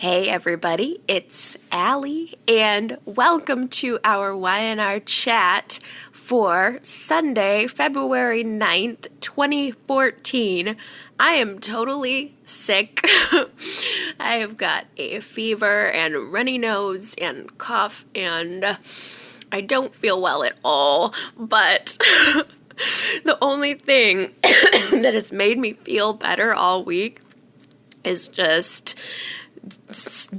Hey everybody, it's Allie, and welcome to our YNR chat for Sunday, February 9th, 2014. I am totally sick. I have got a fever and runny nose and cough, and I don't feel well at all, but the only thing that has made me feel better all week is just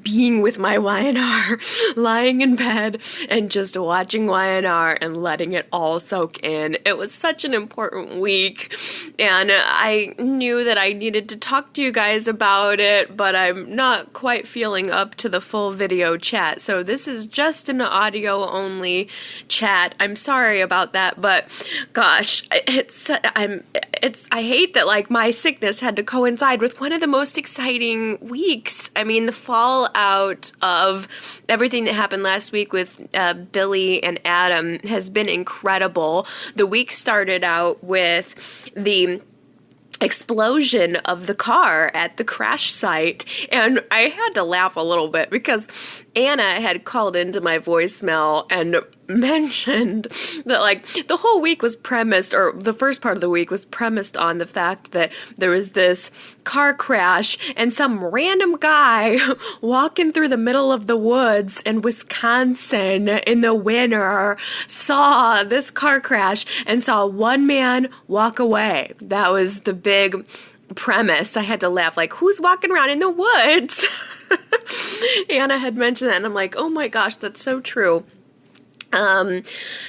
being with my YNR, lying in bed and just watching YNR and letting it all soak in. It was such an important week, and I knew that I needed to talk to you guys about it, but I'm not quite feeling up to the full video chat, so this is just an audio only chat. I'm sorry about that, but gosh, I hate that like my sickness had to coincide with one of the most exciting weeks. I mean, the fallout of everything that happened last week with Billy and Adam has been incredible. The week started out with the explosion of the car at the crash site, and I had to laugh a little bit because Anna had called into my voicemail and mentioned that like the whole week was premised, or the first part of the week was premised on the fact that there was this car crash and some random guy walking through the middle of the woods in Wisconsin in the winter saw this car crash and saw one man walk away. That was the big premise. I had to laugh, like, who's walking around in the woods? Anna had mentioned that, and I'm like, oh my gosh, that's so true.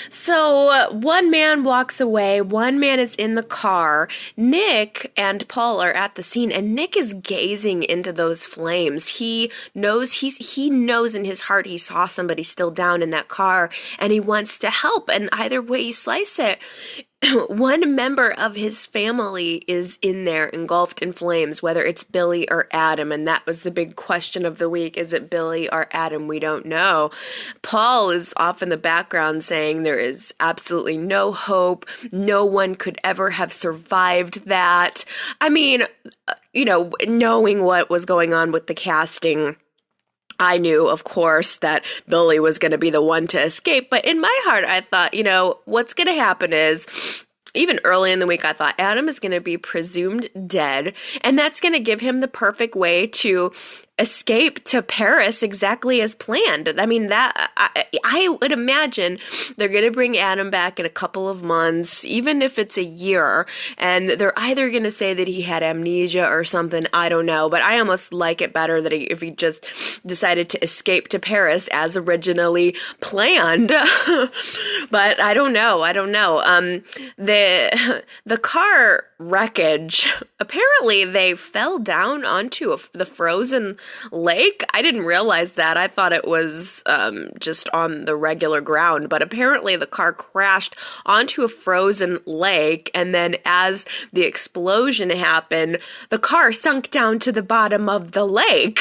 So one man walks away, one man is in the car. Nick and Paul are at the scene, and Nick is gazing into those flames. He knows in his heart he saw somebody still down in that car, and he wants to help. And either way you slice it, one member of his family is in there engulfed in flames, whether it's Billy or Adam, and that was the big question of the week. Is it Billy or Adam? We don't know. Paul is off in the background saying there is absolutely no hope. No one could ever have survived that. I mean, knowing what was going on with the casting, I knew, of course, that Billy was going to be the one to escape, but in my heart, I thought, what's going to happen is, even early in the week, I thought Adam is going to be presumed dead, and that's going to give him the perfect way to escape to Paris exactly as planned. I mean, I would imagine they're going to bring Adam back in a couple of months, even if it's a year, and they're either going to say that he had amnesia or something, I don't know, but I almost like it better that if he just decided to escape to Paris as originally planned. But I don't know. The car wreckage, apparently they fell down onto the frozen lake. I didn't realize that. I thought it was just on the regular ground, but apparently the car crashed onto a frozen lake, and then as the explosion happened, the car sunk down to the bottom of the lake.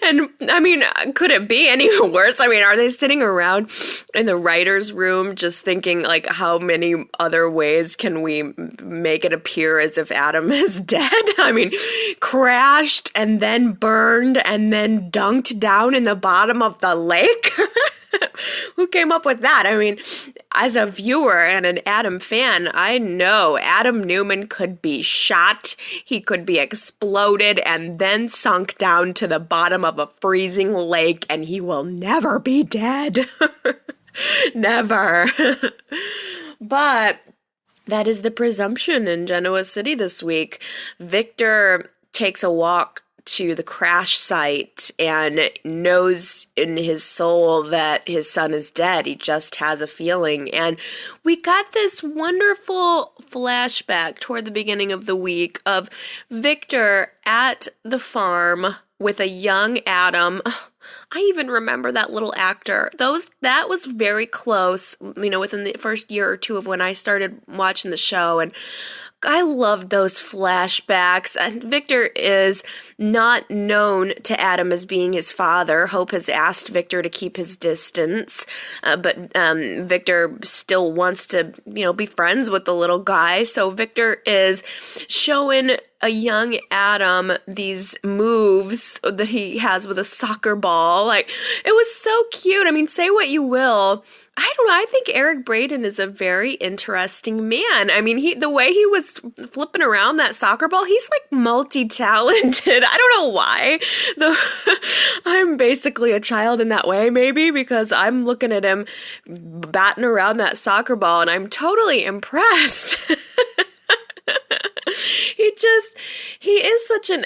And I mean, could it be any worse? I mean, are they sitting around in the writer's room just thinking, like, how many other ways can we make it appear as if Adam is dead? I mean, crashed and then burned and then dunked down in the bottom of the lake? Who came up with that? I mean, as a viewer and an Adam fan, I know Adam Newman could be shot, he could be exploded, and then sunk down to the bottom of a freezing lake, and he will never be dead. Never. But that is the presumption in Genoa City this week. Victor takes a walk to the crash site and knows in his soul that his son is dead. He just has a feeling. And we got this wonderful flashback toward the beginning of the week of Victor at the farm with a young Adam. I even remember that little actor. That was very close, within the first year or two of when I started watching the show, and I loved those flashbacks. And Victor is not known to Adam as being his father. Hope has asked Victor to keep his distance, but Victor still wants to, be friends with the little guy. So Victor is showing a young Adam these moves that he has with a soccer ball. Like, it was so cute. I mean, say what you will. I don't know. I think Eric Braeden is a very interesting man. I mean, the way he was flipping around that soccer ball, he's like multi-talented. I don't know why. I'm basically a child in that way, maybe, because I'm looking at him batting around that soccer ball and I'm totally impressed.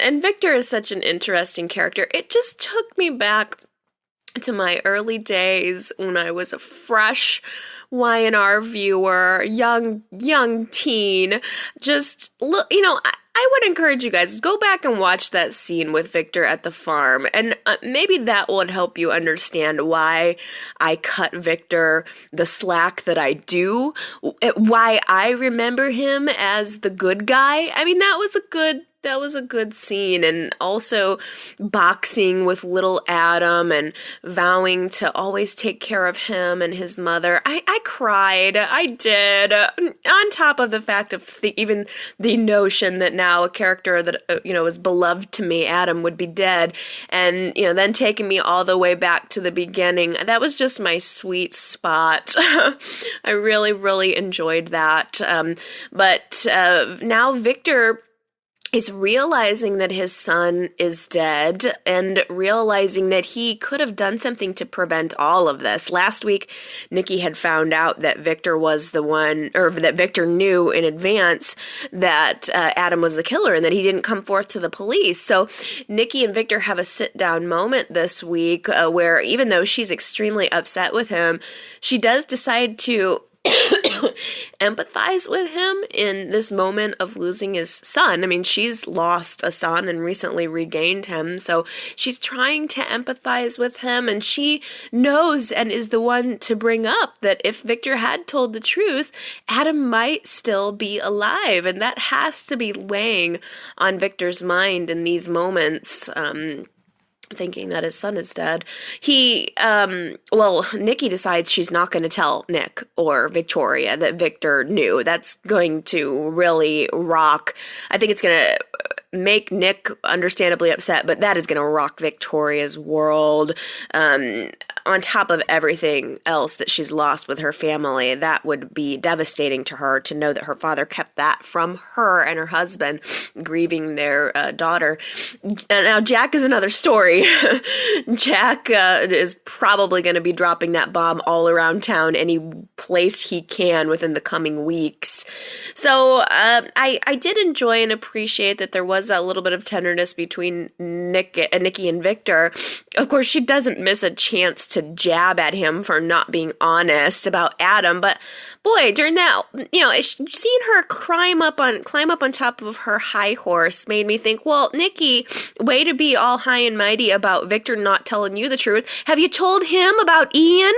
And Victor is such an interesting character. It just took me back to my early days when I was a fresh Y&R viewer, young teen. Just look, I would encourage you guys, go back and watch that scene with Victor at the farm, and maybe that would help you understand why I cut Victor the slack that I do, why I remember him as the good guy. I mean, that was a good scene. And also boxing with little Adam and vowing to always take care of him and his mother. I cried. I did. On top of the fact of even the notion that now a character that, was beloved to me, Adam, would be dead. And, then taking me all the way back to the beginning. That was just my sweet spot. I really, really enjoyed that. But now Victor is realizing that his son is dead and realizing that he could have done something to prevent all of this. Last week, Nikki had found out that Victor was the one, or that Victor knew in advance that Adam was the killer and that he didn't come forth to the police. So Nikki and Victor have a sit-down moment this week where even though she's extremely upset with him, she does decide to empathize with him in this moment of losing his son. I mean, she's lost a son and recently regained him, so she's trying to empathize with him, and she knows and is the one to bring up that if Victor had told the truth, Adam might still be alive, and that has to be weighing on Victor's mind in these moments. Thinking that his son is dead. Nikki decides she's not going to tell Nick or Victoria that Victor knew. That's going to really rock. I think it's going to make Nick understandably upset, but that is going to rock Victoria's world. On top of everything else that she's lost with her family, that would be devastating to her to know that her father kept that from her and her husband, grieving their daughter. Now, Jack is another story. Jack is probably going to be dropping that bomb all around town, any place he can within the coming weeks. So I did enjoy and appreciate that there was a little bit of tenderness between Nikki and Victor. Of course, she doesn't miss a chance to jab at him for not being honest about Adam, but boy, during that, seeing her climb up on top of her high horse made me think, well, Nikki, way to be all high and mighty about Victor not telling you the truth. Have you told him about Ian?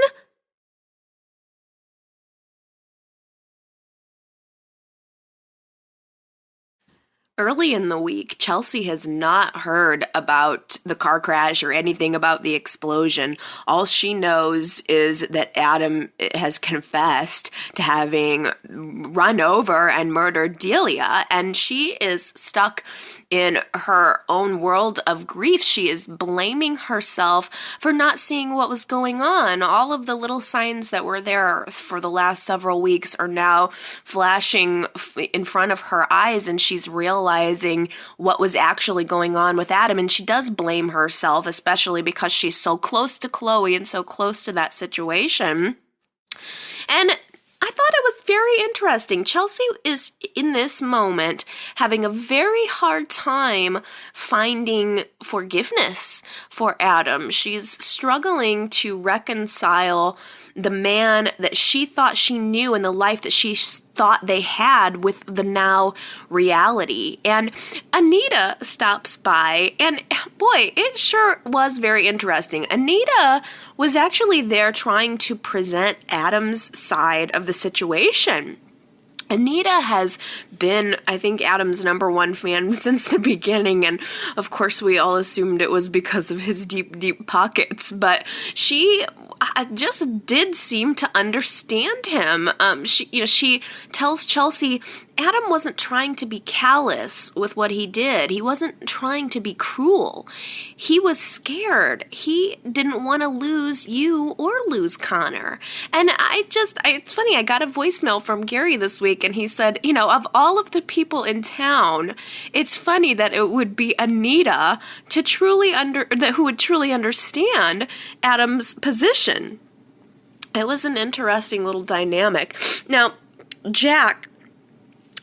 Early in the week, Chelsea has not heard about the car crash or anything about the explosion. All she knows is that Adam has confessed to having run over and murdered Delia, and she is stuck in her own world of grief. She is blaming herself for not seeing what was going on. All of the little signs that were there for the last several weeks are now flashing in front of her eyes, and she's realizing what was actually going on with Adam. And she does blame herself, especially because she's so close to Chloe and so close to that situation. And I thought it was very interesting. Chelsea is, in this moment, having a very hard time finding forgiveness for Adam. She's struggling to reconcile the man that she thought she knew and the life that she thought thought they had with the now reality. And Anita stops by, and boy, it sure was very interesting. Anita was actually there trying to present Adam's side of the situation. Anita has been, I think, Adam's number one fan since the beginning, and of course we all assumed it was because of his deep, deep pockets, but she just did seem to understand him. She tells Chelsea Adam wasn't trying to be callous with what he did. He wasn't trying to be cruel. He was scared. He didn't want to lose you or lose Connor. And it's funny, I got a voicemail from Gary this week, and he said, of all of the people in town, it's funny that it would be Anita who would truly understand Adam's position. It was an interesting little dynamic. Now, Jack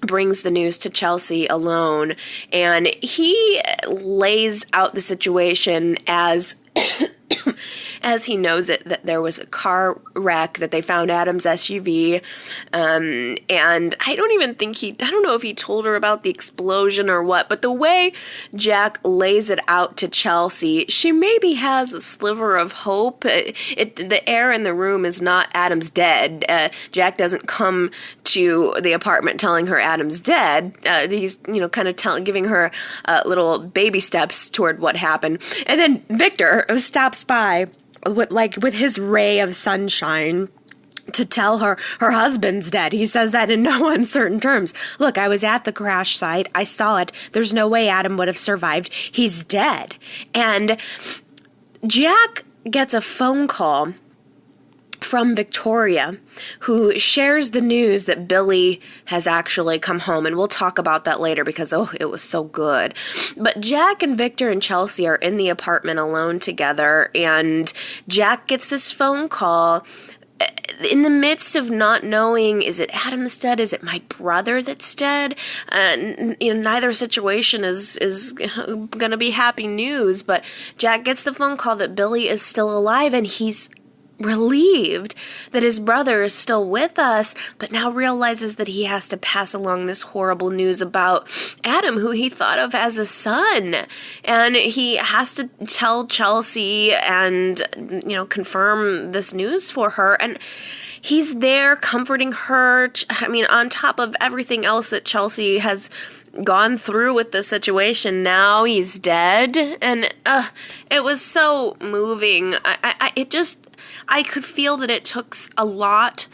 brings the news to Chelsea alone, and he lays out the situation as as he knows it, that there was a car wreck, that they found Adam's SUV, and I don't know if he told her about the explosion or what, but the way Jack lays it out to Chelsea, she maybe has a sliver of hope. The air in the room is not Adam's dead. Jack doesn't come to the apartment telling her Adam's dead. He's, kind of giving her little baby steps toward what happened. And then Victor stops by with his ray of sunshine to tell her husband's dead. He says that in no uncertain terms. Look, I was at the crash site. I saw it. There's no way Adam would have survived. He's dead. And Jack gets a phone call from Victoria, who shares the news that Billy has actually come home. And we'll talk about that later because, it was so good. But Jack and Victor and Chelsea are in the apartment alone together, and Jack gets this phone call in the midst of not knowing, is it Adam that's dead? Is it my brother that's dead? Neither situation is going to be happy news, but Jack gets the phone call that Billy is still alive, and he's relieved that his brother is still with us, but now realizes that he has to pass along this horrible news about Adam, who he thought of as a son. And he has to tell Chelsea and, confirm this news for her. And he's there comforting her. On top of everything else that Chelsea has gone through with the situation, now he's dead. And it was so moving. I could feel that it took a lot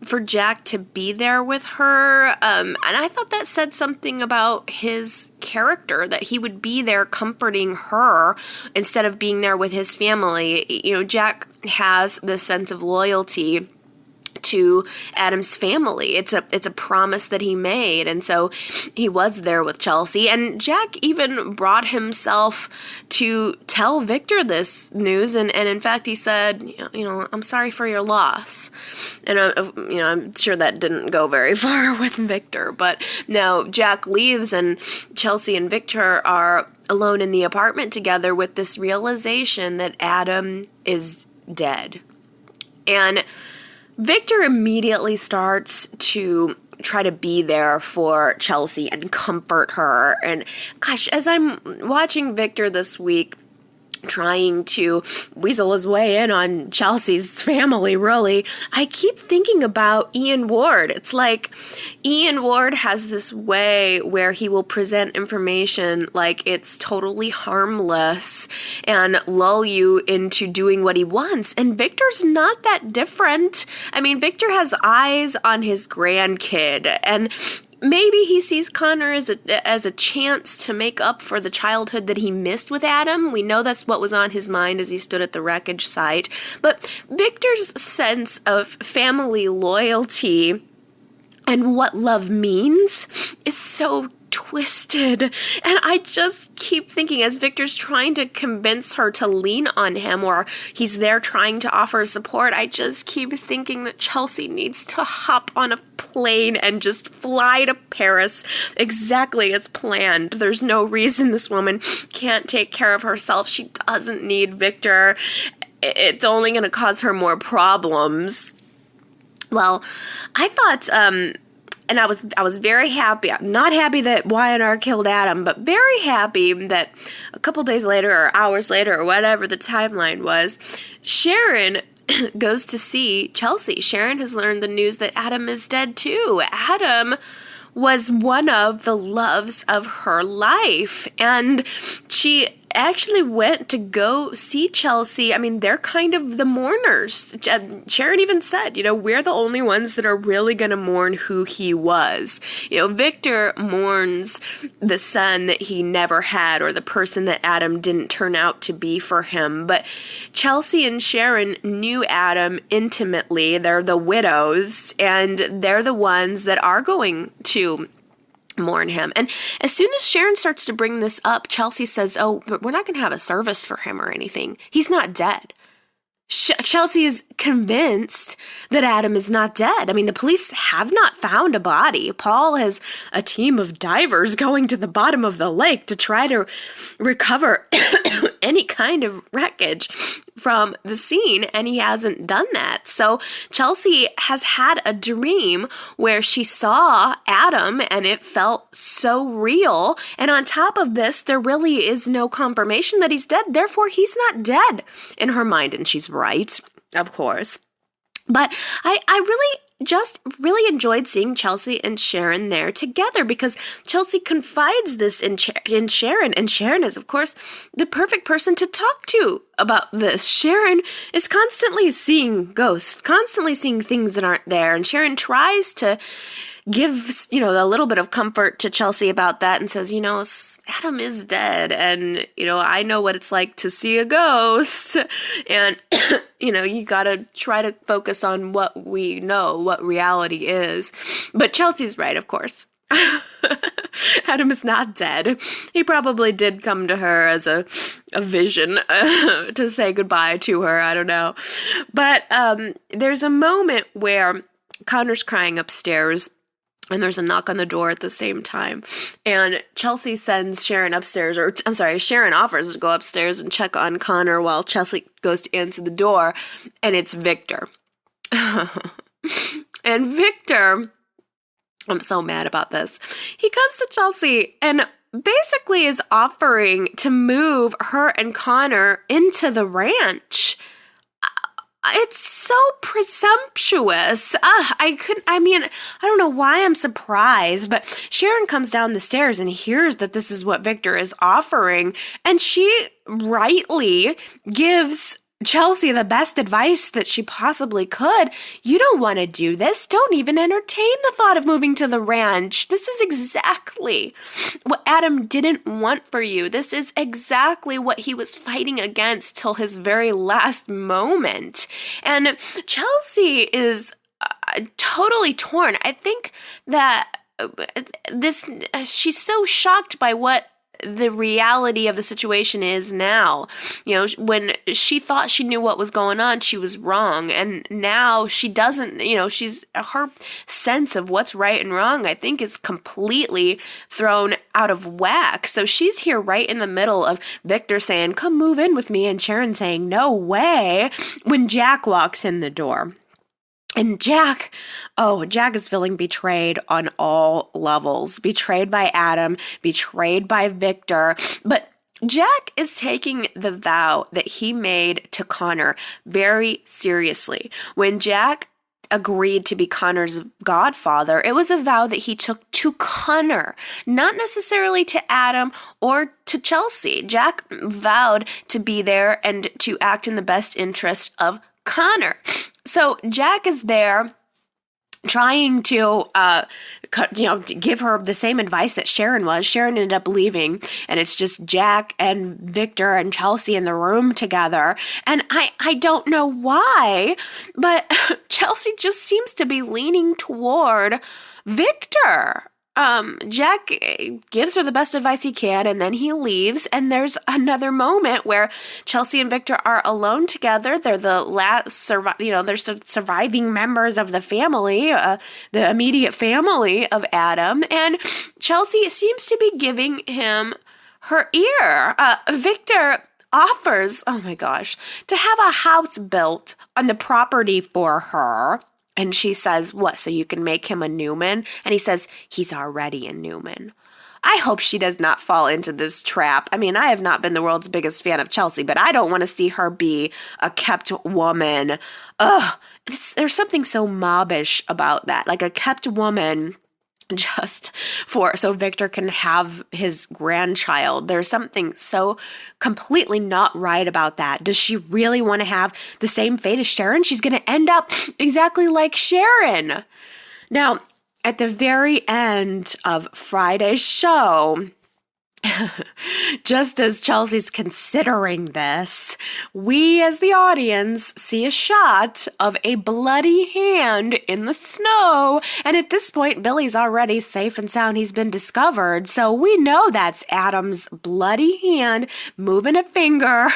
for Jack to be there with her, and I thought that said something about his character, that he would be there comforting her instead of being there with his family. Jack has this sense of loyalty to Adam's family. It's a promise that he made, and so he was there with Chelsea. And Jack even brought himself to tell Victor this news, and in fact he said, I'm sorry for your loss. And I'm sure that didn't go very far with Victor. But now Jack leaves, and Chelsea and Victor are alone in the apartment together with this realization that Adam is dead. And Victor immediately starts to try to be there for Chelsea and comfort her. And gosh, as I'm watching Victor this week, trying to weasel his way in on Chelsea's family, really, I keep thinking about Ian Ward. It's like Ian Ward has this way where he will present information like it's totally harmless and lull you into doing what he wants. And Victor's not that different. Victor has eyes on his grandkid, and maybe he sees Connor as a chance to make up for the childhood that he missed with Adam. We know that's what was on his mind as he stood at the wreckage site. But Victor's sense of family loyalty and what love means is so twisted. And I just keep thinking, as Victor's trying to convince her to lean on him, or he's there trying to offer support, I just keep thinking that Chelsea needs to hop on a plane and just fly to Paris exactly as planned. There's no reason this woman can't take care of herself. She doesn't need Victor. It's only going to cause her more problems. Well, I thought And I was very happy. I'm not happy that Y&R killed Adam, but very happy that a couple days later or hours later or whatever the timeline was, Sharon goes to see Chelsea. Sharon has learned the news that Adam is dead too. Adam was one of the loves of her life, and she actually went to go see Chelsea. I mean, they're kind of the mourners. Sharon even said, we're the only ones that are really going to mourn who he was. Victor mourns the son that he never had, or the person that Adam didn't turn out to be for him. But Chelsea and Sharon knew Adam intimately. They're the widows, and they're the ones that are going to mourn him. And as soon as Sharon starts to bring this up, Chelsea says, oh, but we're not going to have a service for him or anything. He's not dead. Chelsea is convinced that Adam is not dead. I mean, the police have not found a body. Paul has a team of divers going to the bottom of the lake to try to recover any kind of wreckage from the scene, and he hasn't done that. So Chelsea has had a dream where she saw Adam, and it felt so real. And on top of this, there really is no confirmation that he's dead. Therefore, he's not dead in her mind. And she's right, of course. But I really enjoyed seeing Chelsea and Sharon there together, because Chelsea confides this in Sharon, and Sharon is, of course, the perfect person to talk to about this. Sharon is constantly seeing ghosts, constantly seeing things that aren't there, and Sharon tries to give, a little bit of comfort to Chelsea about that and says, Adam is dead, and, I know what it's like to see a ghost, and, you gotta try to focus on what we know, what reality is. But Chelsea's right, of course. Adam is not dead. He probably did come to her as a vision to say goodbye to her. I don't know. But there's a moment where Connor's crying upstairs, and there's a knock on the door at the same time. And Chelsea sends Sharon upstairs, Sharon offers to go upstairs and check on Connor while Chelsea goes to answer the door, and it's Victor. And Victor, I'm so mad about this. He comes to Chelsea and basically is offering to move her and Connor into the ranch. It's so presumptuous. I don't know why I'm surprised, but Sharon comes down the stairs and hears that this is what Victor is offering, and she rightly gives Chelsea the best advice that she possibly could. You don't want to do this. Don't even entertain the thought of moving to the ranch. This is exactly what Adam didn't want for you. This is exactly what he was fighting against till his very last moment. And Chelsea is totally torn. I think that she's so shocked by what the reality of the situation is now. When she thought she knew what was going on, she was wrong. And now she doesn't, her sense of what's right and wrong, I think, is completely thrown out of whack. So she's here right in the middle of Victor saying, come move in with me, and Sharon saying, no way, when Jack walks in the door. And Jack is feeling betrayed on all levels. Betrayed by Adam, betrayed by Victor. But Jack is taking the vow that he made to Connor very seriously. When Jack agreed to be Connor's godfather, it was a vow that he took to Connor, not necessarily to Adam or to Chelsea. Jack vowed to be there and to act in the best interest of Connor. So Jack is there trying to, give her the same advice that Sharon was. Sharon ended up leaving, and it's just Jack and Victor and Chelsea in the room together. And I don't know why, but Chelsea just seems to be leaning toward Victor. Jack gives her the best advice he can, and then he leaves, and there's another moment where Chelsea and Victor are alone together. They're the last they're the surviving members of the family, the immediate family of Adam, and Chelsea seems to be giving him her ear. Victor offers, oh my gosh, to have a house built on the property for her, And she says, what, so you can make him a Newman? And he says, he's already a Newman. I hope she does not fall into this trap. I mean, I have not been the world's biggest fan of Chelsea, but I don't want to see her be a kept woman. Ugh, there's something so mobbish about that. Like a kept woman just so Victor can have his grandchild. There's something so completely not right about that. Does she really want to have the same fate as Sharon? She's going to end up exactly like Sharon. Now, at the very end of Friday's show, just as Chelsea's considering this, we as the audience see a shot of a bloody hand in the snow. And at this point, Billy's already safe and sound. He's been discovered. So we know that's Adam's bloody hand moving a finger.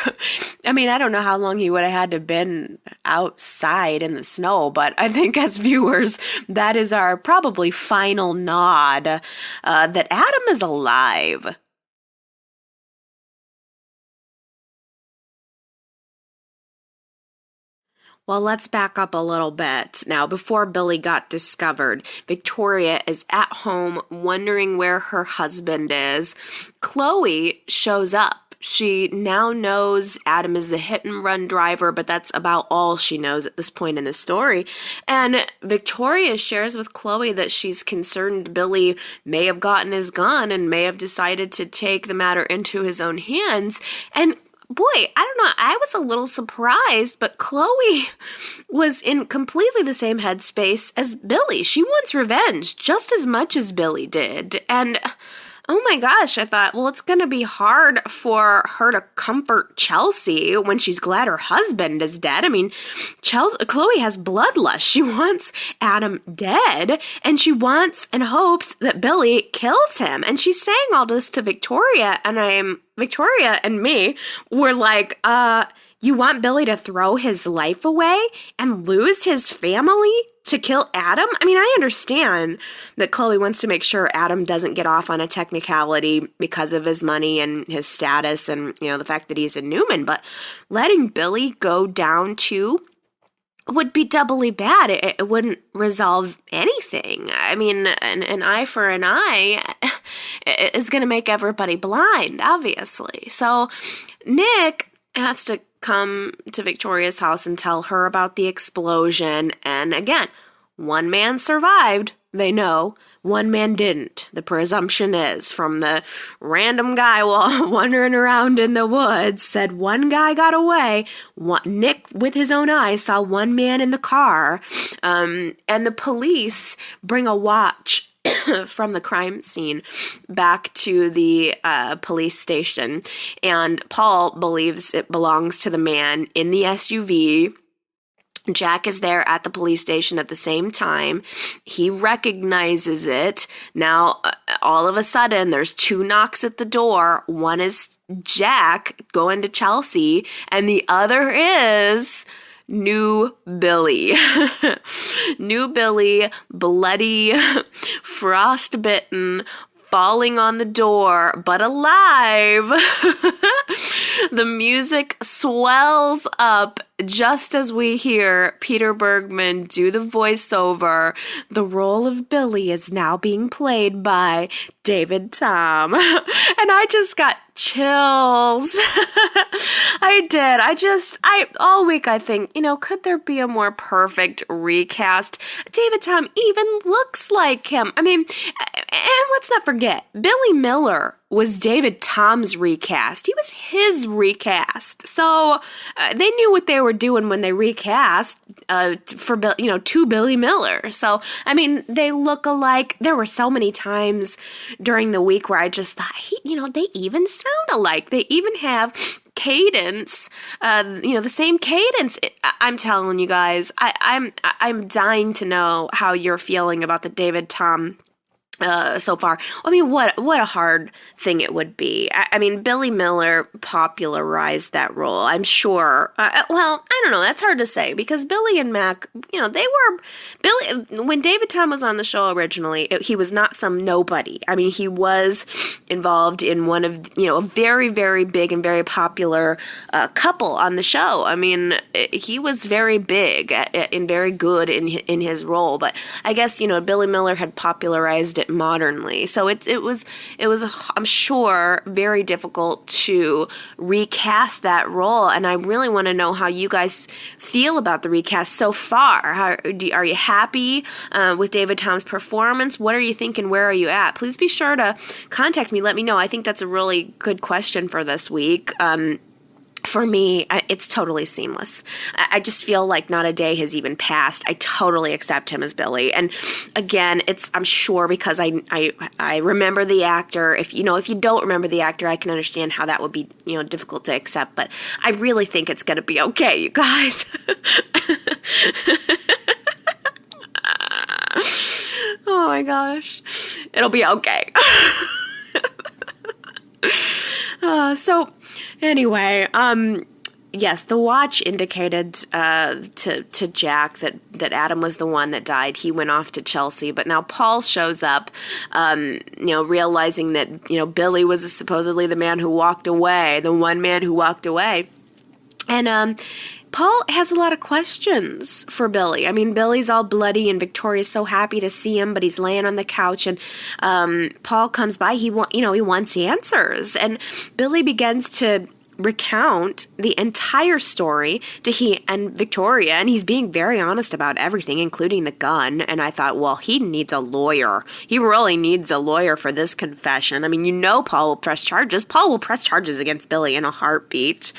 I mean, I don't know how long he would have had to been outside in the snow, but I think as viewers, that is our probably final nod that Adam is alive. Well, let's back up a little bit. Now, before Billy got discovered, Victoria is at home wondering where her husband is. Chloe shows up. She now knows Adam is the hit-and-run driver, but that's about all she knows at this point in the story. And Victoria shares with Chloe that she's concerned Billy may have gotten his gun and may have decided to take the matter into his own hands. And boy, I don't know, I was a little surprised, but Chloe was in completely the same headspace as Billy. She wants revenge just as much as Billy did. And oh my gosh, I thought, well, it's going to be hard for her to comfort Chelsea when she's glad her husband is dead. I mean, Chloe has bloodlust. She wants Adam dead, and she wants and hopes that Billy kills him. And she's saying all this to Victoria, and Victoria and me were like, you want Billy to throw his life away and lose his family to kill Adam? I mean, I understand that Chloe wants to make sure Adam doesn't get off on a technicality because of his money and his status and, you know, the fact that he's a Newman, but letting Billy go down too would be doubly bad. It wouldn't resolve anything. I mean, an eye for an eye is going to make everybody blind, obviously. So Nick has to come to Victoria's house and tell her about the explosion. And again, one man survived, they know. One man didn't. The presumption is from the random guy wandering around in the woods said one guy got away. Nick, with his own eyes, saw one man in the car. And the police bring a watch from the crime scene back to the police station, and Paul believes it belongs to the man in the SUV. Jack is there at the police station at the same time. He recognizes it. Now, all of a sudden, there's two knocks at the door. One is Jack going to Chelsea, and the other is New Billy. New Billy, bloody, frostbitten, falling on the door, but alive. The music swells up just as we hear Peter Bergman do the voiceover. The role of Billy is now being played by David Tom. And I just got chills. I did. All week I think, could there be a more perfect recast? David Tom even looks like him. I mean, and let's not forget, Billy Miller was David Tom's recast. He was his recast. So they knew what they were doing when they recast to Billy Miller. So, I mean, they look alike. There were so many times during the week where I just thought, they even sound alike. They even have cadence, the same cadence. I'm telling you guys, I'm dying to know how you're feeling about the David Tom so far. I mean, what a hard thing it would be. I mean, Billy Miller popularized that role, I'm sure. Well, I don't know. That's hard to say because Billy and Mac, Billy, when David Tom was on the show originally, he was not some nobody. I mean, he was involved in one of, a very, very big and very popular couple on the show. I mean, he was very big and very good in his role, but I guess, Billy Miller had popularized it modernly. So it was, I'm sure, very difficult to recast that role. And I really want to know how you guys feel about the recast so far. Are you happy with David Tom's performance? What are you thinking? Where are you at? Please be sure to contact me. Let me know. I think that's a really good question for this week. For me, it's totally seamless. I just feel like not a day has even passed. I totally accept him as Billy. And again, I'm sure because I remember the actor. If you don't remember the actor, I can understand how that would be, difficult to accept. But I really think it's going to be okay, you guys. Oh my gosh. It'll be okay. So anyway, yes, the watch indicated to Jack that Adam was the one that died. He went off to Chelsea, but now Paul shows up, realizing that, Billy was supposedly the man who walked away, the one man who walked away. And Paul has a lot of questions for Billy. I mean, Billy's all bloody and Victoria's so happy to see him, but he's laying on the couch and Paul comes by. He wants answers. And Billy begins to recount the entire story to he and Victoria, and he's being very honest about everything, including the gun. And I thought, well, he needs a lawyer. He really needs a lawyer for this confession. I mean, Paul will press charges. Paul will press charges against Billy in a heartbeat.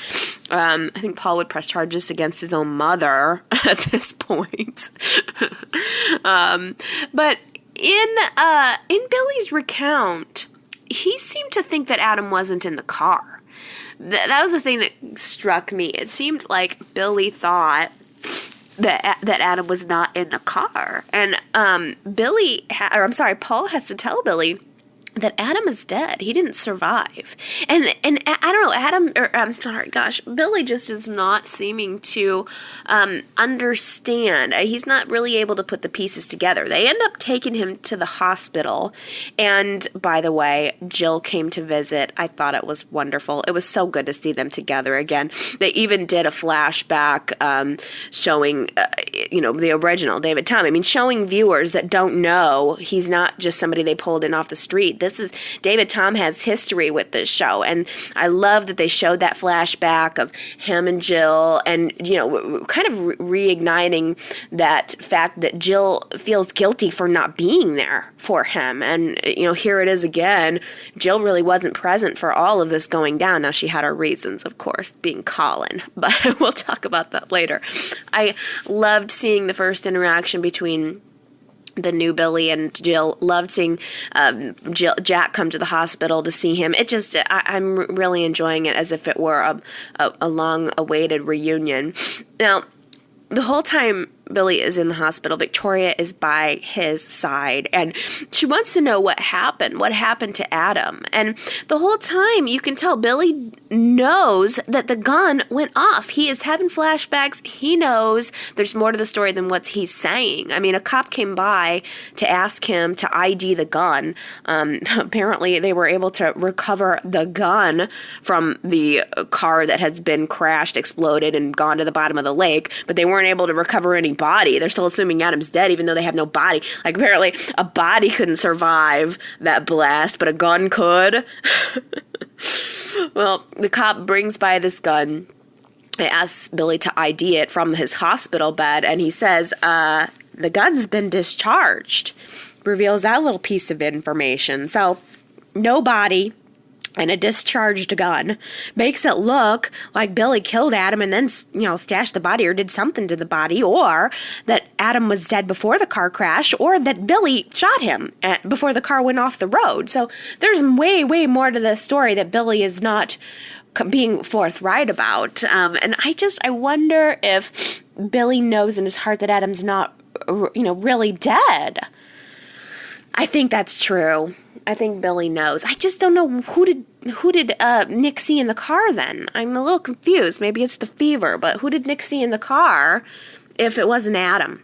I think Paul would press charges against his own mother at this point. But in Billy's recount, he seemed to think that Adam wasn't in the car. That was the thing that struck me. It seemed like Billy thought that Adam was not in the car. And Paul has to tell Billy that Adam is dead. He didn't survive. And I don't know, Billy just is not seeming to understand. He's not really able to put the pieces together. They end up taking him to the hospital. And by the way, Jill came to visit. I thought it was wonderful. It was so good to see them together again. They even did a flashback showing, the original David Tom. I mean, showing viewers that don't know he's not just somebody they pulled in off the street. David Tom has history with this show, and I love that they showed that flashback of him and Jill, and kind of reigniting that fact that Jill feels guilty for not being there for him. And here it is again. Jill really wasn't present for all of this going down. Now she had her reasons, of course, being Colin, but we'll talk about that later. I loved seeing the first interaction between the new Billy and Jill. Loved seeing Jack come to the hospital to see him. I'm really enjoying it as if it were a long-awaited reunion. Now, the whole time Billy is in the hospital, Victoria is by his side, and she wants to know what happened to Adam. And the whole time you can tell Billy knows that the gun went off. He is having flashbacks. He knows there's more to the story than what he's saying. I mean, a cop came by to ask him to ID the gun. Apparently they were able to recover the gun from the car that has been crashed, exploded, and gone to the bottom of the lake, but they weren't able to recover any body. They're still assuming Adam's dead, even though they have no body. Like, apparently a body couldn't survive that blast, but a gun could. Well, the cop brings by this gun. He asks Billy to ID it from his hospital bed, and he says, the gun's been discharged. Reveals that little piece of information. So, no body and a discharged gun makes it look like Billy killed Adam and then, stashed the body or did something to the body, or that Adam was dead before the car crash, or that Billy shot him before the car went off the road. So there's way, way more to this story that Billy is not being forthright about. And I wonder if Billy knows in his heart that Adam's not, really dead. I think that's true. I think Billy knows. I just don't know who did Nick see in the car then. I'm a little confused. Maybe it's the fever, but who did Nick see in the car if it wasn't Adam?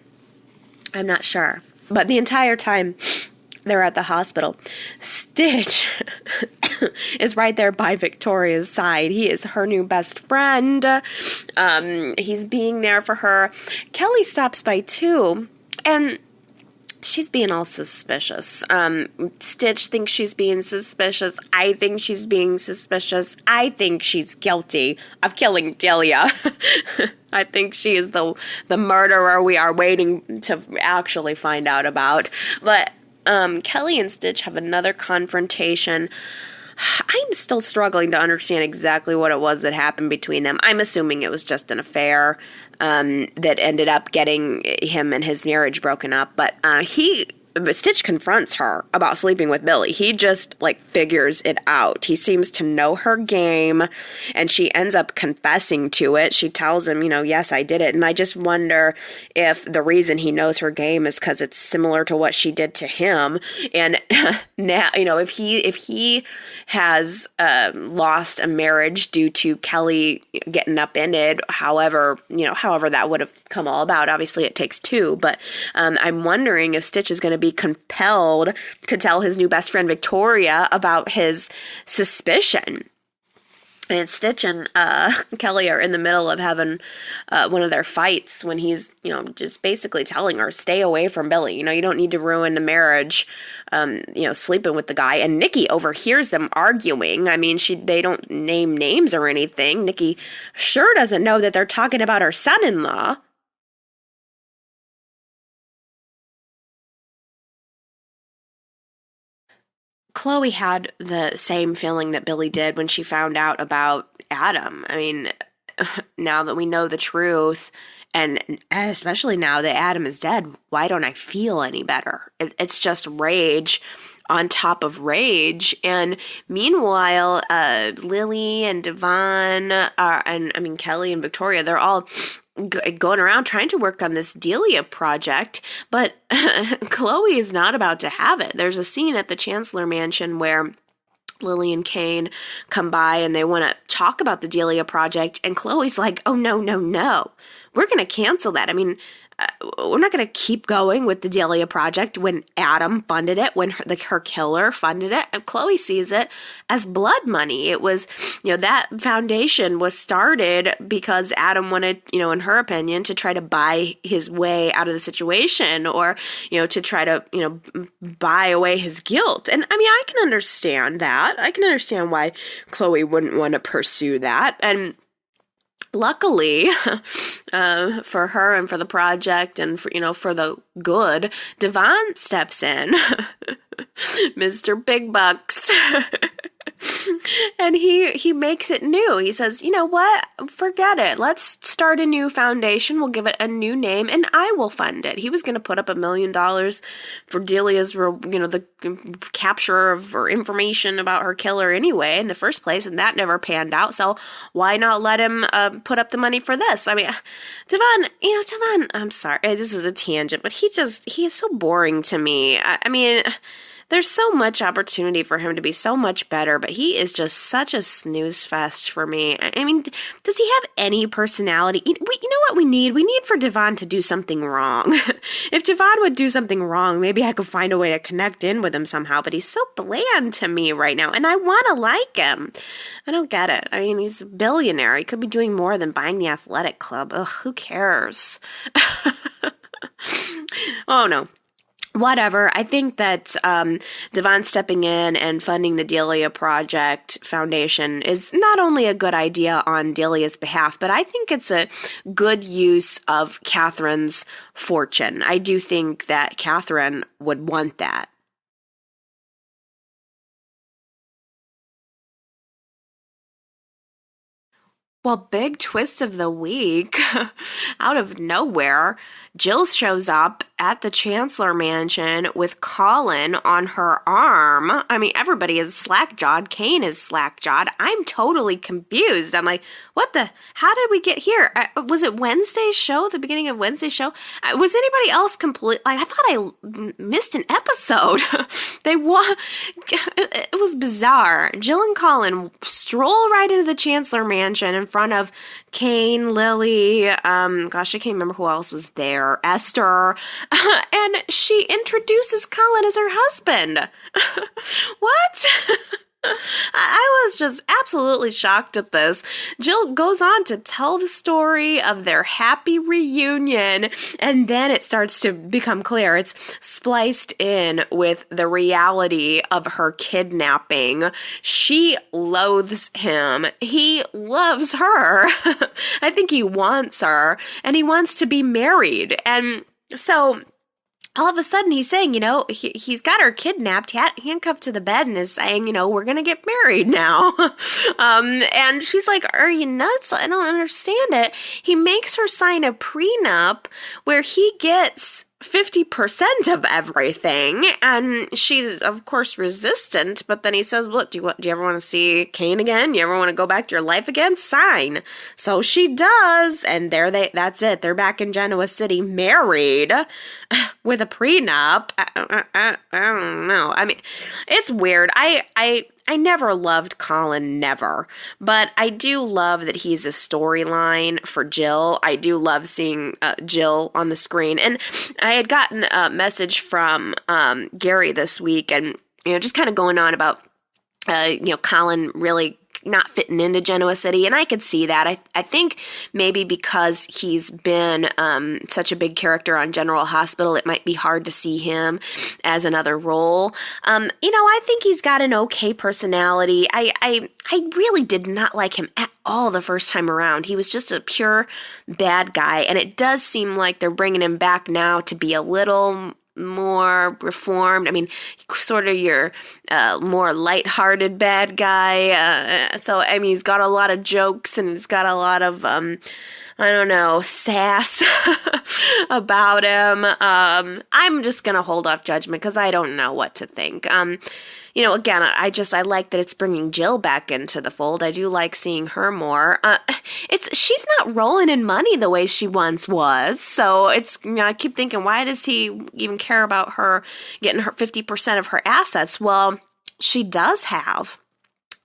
I'm not sure. But the entire time they're at the hospital. Stitch is right there by Victoria's side. He is her new best friend. He's being there for her. Kelly stops by too, and she's being all suspicious. Stitch thinks she's being suspicious. I think she's being suspicious. I think she's guilty of killing Delia. I think she is the murderer we are waiting to actually find out about. But Kelly and Stitch have another confrontation. I'm still struggling to understand exactly what it was that happened between them. I'm assuming it was just an affair that ended up getting him and his marriage broken up. But Stitch confronts her about sleeping with Billy. He just, figures it out. He seems to know her game, and she ends up confessing to it. She tells him, yes, I did it. And I just wonder if the reason he knows her game is because it's similar to what she did to him. And now, if he has lost a marriage due to Kelly getting upended, however that would have come all about. Obviously, it takes two. But I'm wondering if Stitch is going to be compelled to tell his new best friend Victoria about his suspicion. And Stitch and Kelly are in the middle of having one of their fights when he's, just basically telling her, stay away from Billy. You don't need to ruin the marriage, sleeping with the guy. And Nikki overhears them arguing. I mean, they don't name names or anything. Nikki sure doesn't know that they're talking about her son-in-law. Chloe had the same feeling that Billy did when she found out about Adam. I mean, now that we know the truth, and especially now that Adam is dead, why don't I feel any better? It's just rage on top of rage. And meanwhile, Lily and Devon, Kelly and Victoria, they're all going around trying to work on this Delia project, but Chloe is not about to have it. There's a scene at the Chancellor Mansion where Lily and Kane come by and they want to talk about the Delia project, and Chloe's like, oh, no, we're going to cancel that. I mean, we're not going to keep going with the Delia project when Adam funded it, when her killer funded it. And Chloe sees it as blood money. It was, that foundation was started because Adam wanted, in her opinion, to try to buy his way out of the situation, or, to try to, buy away his guilt. And I mean, I can understand that. I can understand why Chloe wouldn't want to pursue that. And luckily, for her and for the project and for the good, Devon steps in, Mr. Big Bucks, and he makes it new. He says, you know what? Forget it. Let's start a new foundation. We'll give it a new name, and I will fund it. He was going to put up $1 million for Delia's, the capture of or information about her killer anyway in the first place, and that never panned out. So why not let him put up the money for this? I mean, Devon, I'm sorry, this is a tangent, but he is so boring to me. I mean, there's so much opportunity for him to be so much better, but he is just such a snooze fest for me. I mean, does he have any personality? You know what we need? We need for Devon to do something wrong. If Devon would do something wrong, maybe I could find a way to connect in with him somehow, but he's so bland to me right now, and I want to like him. I don't get it. I mean, he's a billionaire. He could be doing more than buying the athletic club. Ugh, who cares? Oh, no. Whatever. I think that Devon stepping in and funding the Delia Project Foundation is not only a good idea on Delia's behalf, but I think it's a good use of Catherine's fortune. I do think that Catherine would want that. Well, big twist of the week. Out of nowhere, Jill shows up at the Chancellor Mansion with Colin on her arm. I mean, everybody is slack-jawed. Kane is slack-jawed. I'm totally confused. I'm like, how did we get here? Was it Wednesday's show, the beginning of Wednesday's show? Was anybody else I thought I missed an episode. It was bizarre. Jill and Colin stroll right into the Chancellor Mansion and front of Kane, Lily, gosh, I can't remember who else was there, Esther, and she introduces Colin as her husband. What? I was just absolutely shocked at this. Jill goes on to tell the story of their happy reunion, and then it starts to become clear. It's spliced in with the reality of her kidnapping. She loathes him. He loves her. I think he wants her, and he wants to be married. And so all of a sudden he's saying, he's got her kidnapped, handcuffed to the bed, and is saying, we're going to get married now. And she's like, are you nuts? I don't understand it. He makes her sign a prenup where he gets 50% of everything, and she's of course resistant, but then he says, do you ever want to see Kane again? You ever want to go back to your life again? Sign. So she does, and that's it. They're back in Genoa City, married with a prenup. I don't know. I mean, it's weird. I never loved Colin, never. But I do love that he's a storyline for Jill. I do love seeing Jill on the screen. And I had gotten a message from Gary this week, and just kind of going on about Colin really not fitting into Genoa City, and I could see that. I think maybe because he's been such a big character on General Hospital, it might be hard to see him as another role. I think he's got an okay personality. I really did not like him at all the first time around. He was just a pure bad guy, and it does seem like they're bringing him back now to be a little more reformed. I mean, sort of your more lighthearted bad guy. So, I mean, he's got a lot of jokes, and he's got a lot of, sass about him. I'm just going to hold off judgment because I don't know what to think. Again, I like that it's bringing Jill back into the fold. I do like seeing her more. She's not rolling in money the way she once was. So I keep thinking, why does he even care about her getting her 50% of her assets? Well, she does have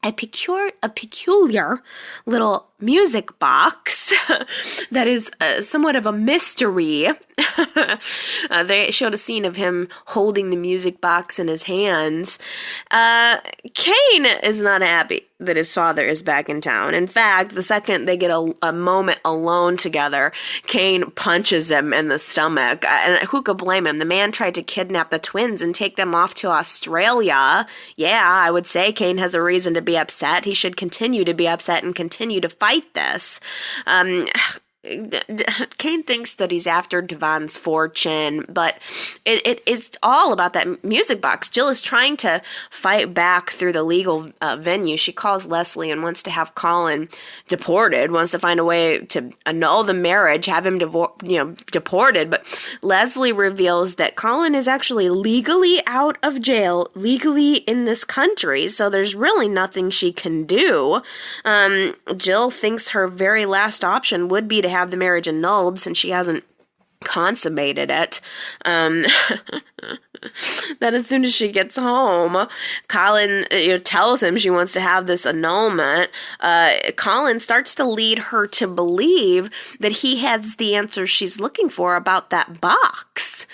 a peculiar little music box that is somewhat of a mystery. They showed a scene of him holding the music box in his hands. Kane is not happy that his father is back in town. In fact, the second they get a moment alone together, Kane punches him in the stomach. And who could blame him? The man tried to kidnap the twins and take them off to Australia. Yeah, I would say Kane has a reason to be upset. He should continue to be upset and continue to fight this. Kane thinks that he's after Devon's fortune, but it is all about that music box. Jill is trying to fight back through the legal venue. She calls Leslie and wants to have Colin deported, wants to find a way to annul the marriage, have him deported. But Leslie reveals that Colin is actually legally out of jail, legally in this country, so there's really nothing she can do. Jill thinks her very last option would be to have the marriage annulled since she hasn't consummated it. Then as soon as she gets home, Colin tells him she wants to have this annulment. Colin starts to lead her to believe that he has the answer she's looking for about that box.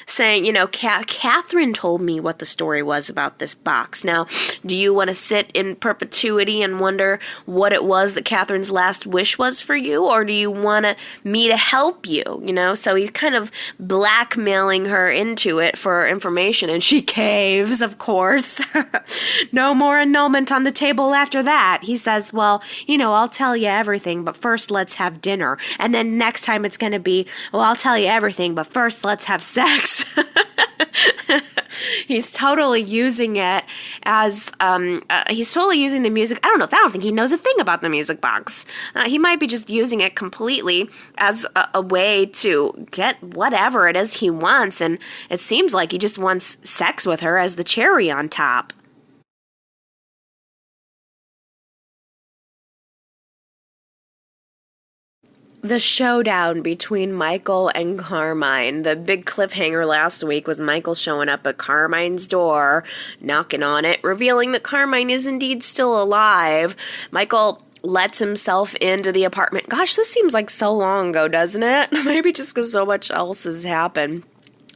Saying, Catherine told me what the story was about this box. Now, do you want to sit in perpetuity and wonder what it was that Catherine's last wish was for you? Or do you want me to help you? So he's kind of blackmailing her into it for information, and she caves, of course. No more annulment on the table after that. He says, well, I'll tell you everything, but first let's have dinner. And then next time it's going to be, well, I'll tell you everything, but first let's have sex. He's totally using it as, he's totally using the music. I don't think he knows a thing about the music box. He might be just using it completely as a way to get whatever it is he wants. And it seems like he just wants sex with her as the cherry on top. The showdown between Michael and Carmine. The big cliffhanger last week was Michael showing up at Carmine's door, knocking on it, revealing that Carmine is indeed still alive. Michael lets himself into the apartment. Gosh, this seems like so long ago, doesn't it? Maybe just because so much else has happened.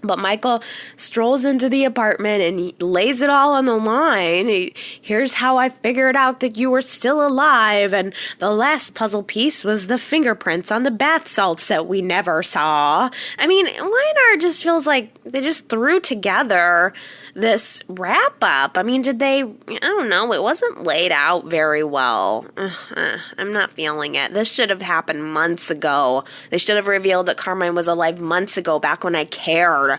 But Michael strolls into the apartment and he lays it all on the line. Here's how I figured out that you were still alive. And the last puzzle piece was the fingerprints on the bath salts that we never saw. I mean, Y&R just feels like they just threw together this wrap up. I mean, did they? I don't know. It wasn't laid out very well. I'm not feeling it. This should have happened months ago. They should have revealed that Carmine was alive months ago, back when I cared.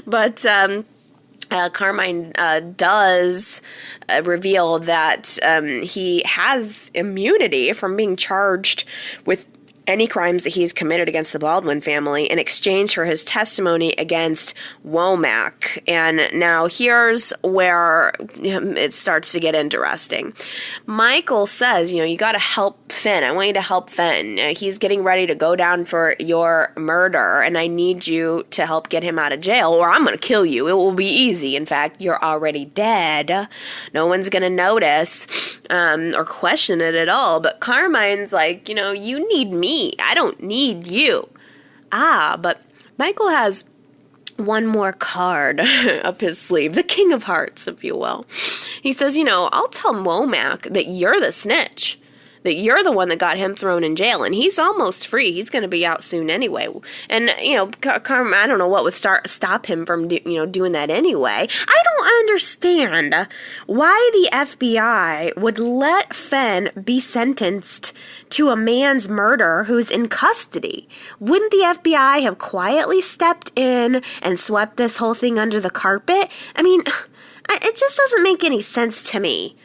But Carmine does reveal that he has immunity from being charged with any crimes that he's committed against the Baldwin family in exchange for his testimony against Womack. And now here's where it starts to get interesting. Michael says, you got to help Finn. I want you to help Finn. He's getting ready to go down for your murder, and I need you to help get him out of jail, or I'm going to kill you. It will be easy. In fact, you're already dead. No one's going to notice or question it at all. But Carmine's like, you need me. I don't need you. But Michael has one more card up his sleeve, the King of Hearts, if you will. He says, I'll tell Womack that you're the snitch, that you're the one that got him thrown in jail, and he's almost free. He's going to be out soon anyway. And, Carmine, I don't know what would stop him from, doing that anyway. I don't understand why the FBI would let Finn be sentenced to a man's murder who's in custody. Wouldn't the FBI have quietly stepped in and swept this whole thing under the carpet? I mean, it just doesn't make any sense to me.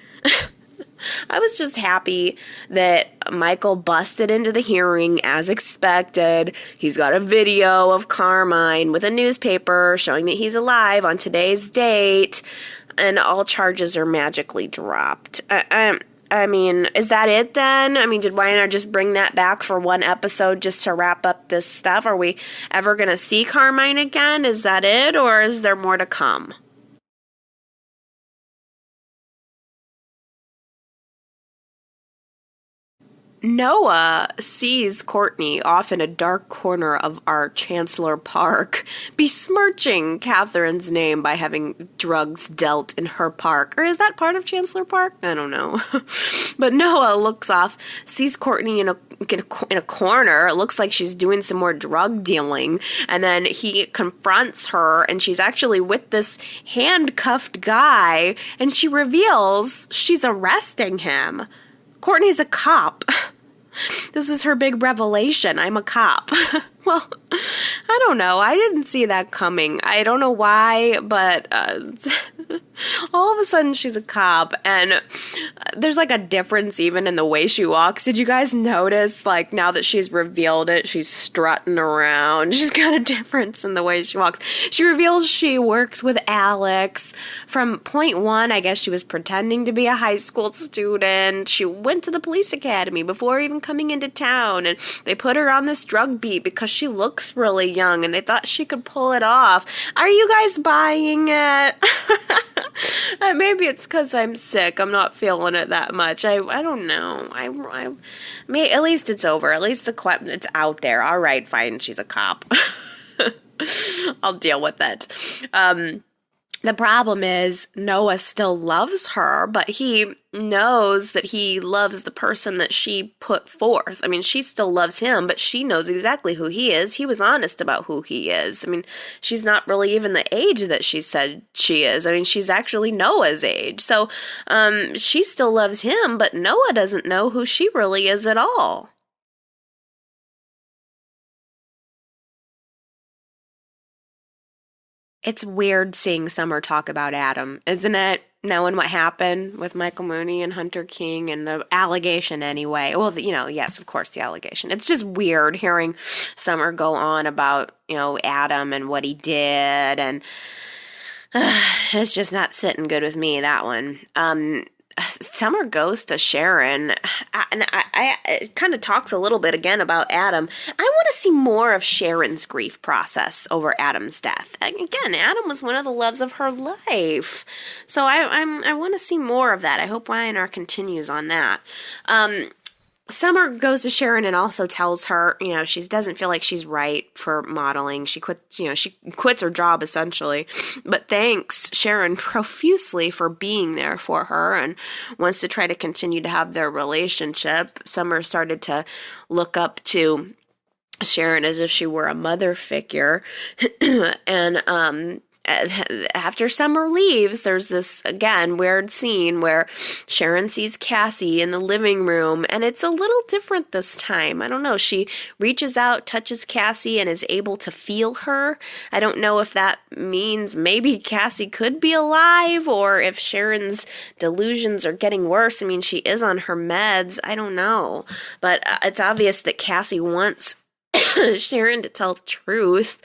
I was just happy that Michael busted into the hearing as expected. He's got a video of Carmine with a newspaper showing that he's alive on today's date, and all charges are magically dropped. I mean, is that it then? I mean, did Y&R just bring that back for one episode just to wrap up this stuff? Are we ever going to see Carmine again? Is that it, or is there more to come? Noah sees Courtney off in a dark corner of our Chancellor Park, besmirching Catherine's name by having drugs dealt in her park. Or is that part of Chancellor Park? I don't know. But Noah looks off, sees Courtney in a corner. It looks like she's doing some more drug dealing. And then he confronts her, and she's actually with this handcuffed guy, and she reveals she's arresting him. Courtney's a cop. This is her big revelation. I'm a cop. Well, I don't know. I didn't see that coming. I don't know why, but all of a sudden she's a cop, and there's like a difference even in the way she walks. Did you guys notice, like, now that she's revealed it, she's strutting around. She's got a difference in the way she walks. She reveals she works with Alex. From point one, I guess she was pretending to be a high school student. She went to the police academy before even coming into town, and they put her on this drug beat because she looks really young, and they thought she could pull it off. Are you guys buying it? Maybe it's because I'm sick. I'm not feeling it that much. I don't know. At least it's over. At least it's out there. All right, fine. She's a cop. I'll deal with it. The problem is Noah still loves her, but he knows that he loves the person that she put forth. I mean, she still loves him, but she knows exactly who he is. He was honest about who he is. I mean, she's not really even the age that she said she is. I mean, she's actually Noah's age. So she still loves him, but Noah doesn't know who she really is at all. It's weird seeing Summer talk about Adam, isn't it? Knowing what happened with Michael Mooney and Hunter King and the allegation anyway. Well, yes, of course, the allegation. It's just weird hearing Summer go on about, Adam and what he did. And it's just not sitting good with me, that one. Summer goes to Sharon, and it kind of talks a little bit again about Adam. I want to see more of Sharon's grief process over Adam's death. Again, Adam was one of the loves of her life, so I want to see more of that. I hope Y&R continues on that. Summer goes to Sharon and also tells her, she doesn't feel like she's right for modeling. She quits her job essentially, but thanks Sharon profusely for being there for her and wants to try to continue to have their relationship. Summer started to look up to Sharon as if she were a mother figure, and after Summer leaves, there's this, again, weird scene where Sharon sees Cassie in the living room, and it's a little different this time. I don't know. She reaches out, touches Cassie, and is able to feel her. I don't know if that means maybe Cassie could be alive, or if Sharon's delusions are getting worse. I mean, she is on her meds. I don't know. But it's obvious that Cassie wants Sharon to tell the truth.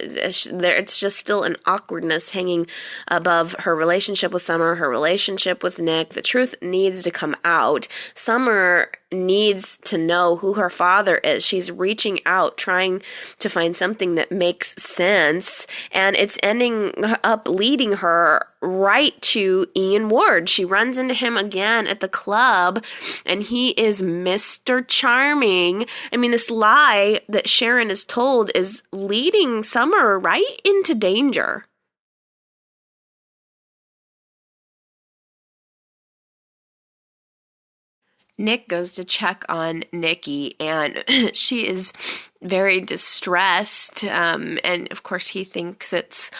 It's just still an awkwardness hanging above her relationship with Summer, her relationship with Nick. The truth needs to come out. Summer needs to know who her father is. She's reaching out, trying to find something that makes sense, and it's ending up leading her right to Ian Ward. She runs into him again at the club, and he is Mr. Charming. I mean, this lie that Sharon is told is leading Summer right into danger. Nick goes to check on Nikki, and she is very distressed, and of course he thinks it's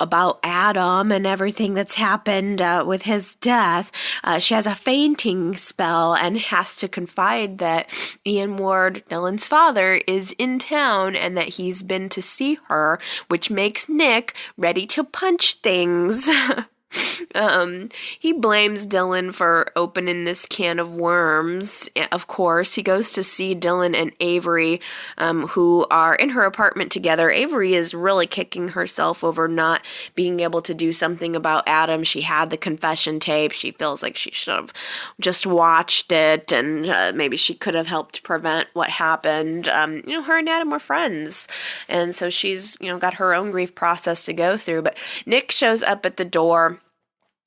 about Adam and everything that's happened with his death. She has a fainting spell and has to confide that Ian Ward, Dylan's father, is in town and that he's been to see her, which makes Nick ready to punch things. He blames Dylan for opening this can of worms. Of course, he goes to see Dylan and Avery, who are in her apartment together. Avery is really kicking herself over not being able to do something about Adam. She had the confession tape. She feels like she should have just watched it, and maybe she could have helped prevent what happened. Her and Adam were friends, and so she's, got her own grief process to go through. But Nick shows up at the door.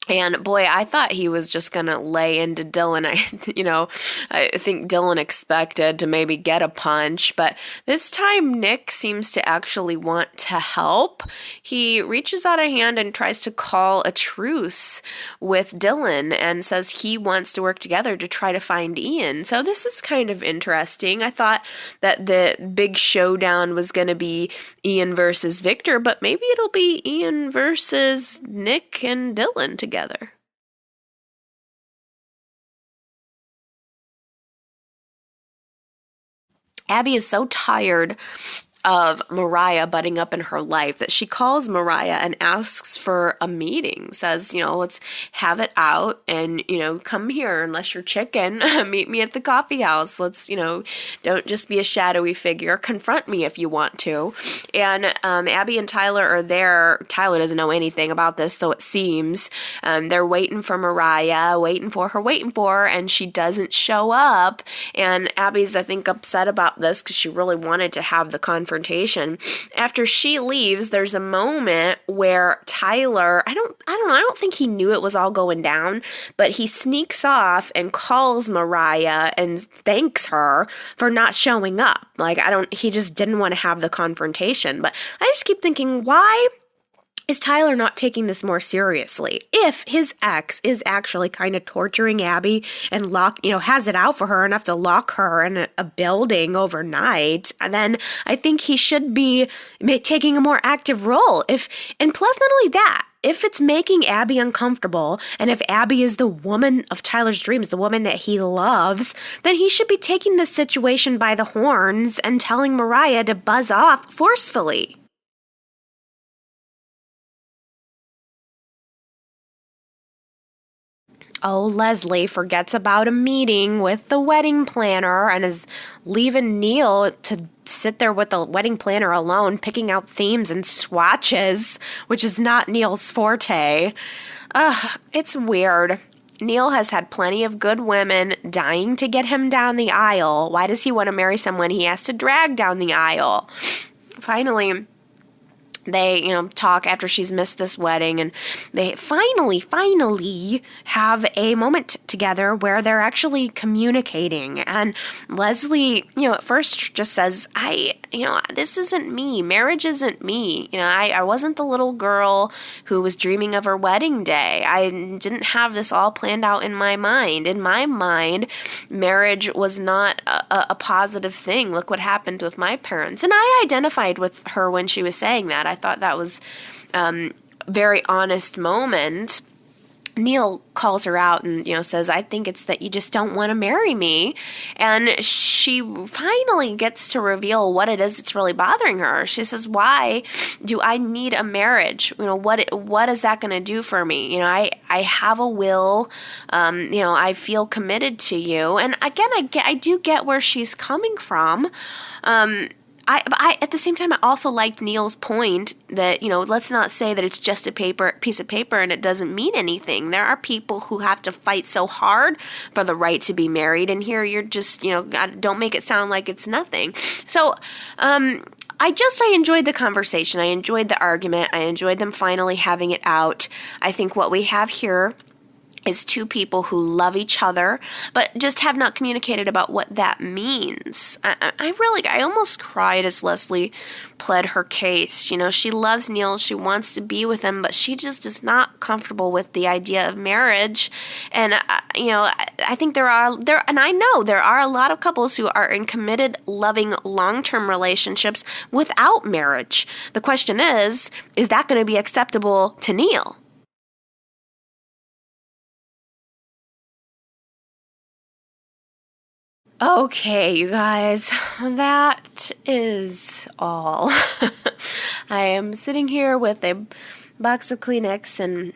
And boy, I thought he was just going to lay into Dylan. I think Dylan expected to maybe get a punch, but this time Nick seems to actually want to help. He reaches out a hand and tries to call a truce with Dylan and says he wants to work together to try to find Ian. So this is kind of interesting. I thought that the big showdown was going to be Ian versus Victor, but maybe it'll be Ian versus Nick and Dylan together. Abby is so tired of Mariah butting up in her life that she calls Mariah and asks for a meeting, says, let's have it out and, come here unless you're chicken, meet me at the coffee house. Let's, don't just be a shadowy figure. Confront me if you want to. And Abby and Tyler are there. Tyler doesn't know anything about this, so it seems. They're waiting for Mariah, waiting for her, and she doesn't show up. And Abby's, I think, upset about this because she really wanted to have the confrontation. After she leaves, there's a moment where Tyler, I don't think he knew it was all going down, but he sneaks off and calls Mariah and thanks her for not showing up. He just didn't want to have the confrontation. But I just keep thinking, why is Tyler not taking this more seriously? If his ex is actually kind of torturing Abby and has it out for her enough to lock her in a building overnight, then I think he should be taking a more active role. And plus, not only that, if it's making Abby uncomfortable, and if Abby is the woman of Tyler's dreams, the woman that he loves, then he should be taking this situation by the horns and telling Mariah to buzz off forcefully. Oh, Leslie forgets about a meeting with the wedding planner and is leaving Neil to sit there with the wedding planner alone, picking out themes and swatches, which is not Neil's forte. It's weird. Neil has had plenty of good women dying to get him down the aisle. Why does he want to marry someone he has to drag down the aisle? Finally, they, talk after she's missed this wedding, and they finally have a moment together where they're actually communicating. And Leslie, at first just says, this isn't me. Marriage isn't me. I wasn't the little girl who was dreaming of her wedding day. I didn't have this all planned out in my mind. In my mind, marriage was not a positive thing. Look what happened with my parents. And I identified with her when she was saying that. I thought that was very honest moment. Neil calls her out and, says, I think it's that you just don't want to marry me. And she finally gets to reveal what it is that's really bothering her. She says, why do I need a marriage? What is that going to do for me? I have a will. I feel committed to you. And again, I do get where she's coming from. I at the same time, I also liked Neil's point that, let's not say that it's just a piece of paper and it doesn't mean anything. There are people who have to fight so hard for the right to be married, and here you're just, don't make it sound like it's nothing. So, I enjoyed the conversation. I enjoyed the argument. I enjoyed them finally having it out. I think what we have here is two people who love each other, but just have not communicated about what that means. I almost cried as Leslie pled her case. She loves Neil, she wants to be with him, but she just is not comfortable with the idea of marriage. And, I think and I know there are a lot of couples who are in committed, loving, long-term relationships without marriage. The question is that going to be acceptable to Neil? Okay, you guys, that is all. I am sitting here with a box of Kleenex and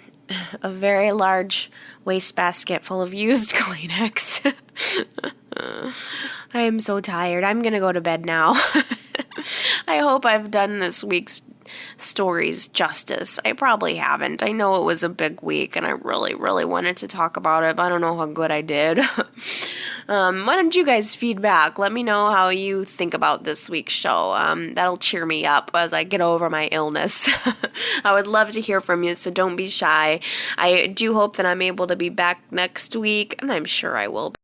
a very large wastebasket full of used Kleenex. I am so tired. I'm going to go to bed now. I hope I've done this week's stories justice. I probably haven't. I know it was a big week and I really, really wanted to talk about it, but I don't know how good I did. Why don't you guys feedback? Let me know how you think about this week's show. That'll cheer me up as I get over my illness. I would love to hear from you, so don't be shy. I do hope that I'm able to be back next week, and I'm sure I will be.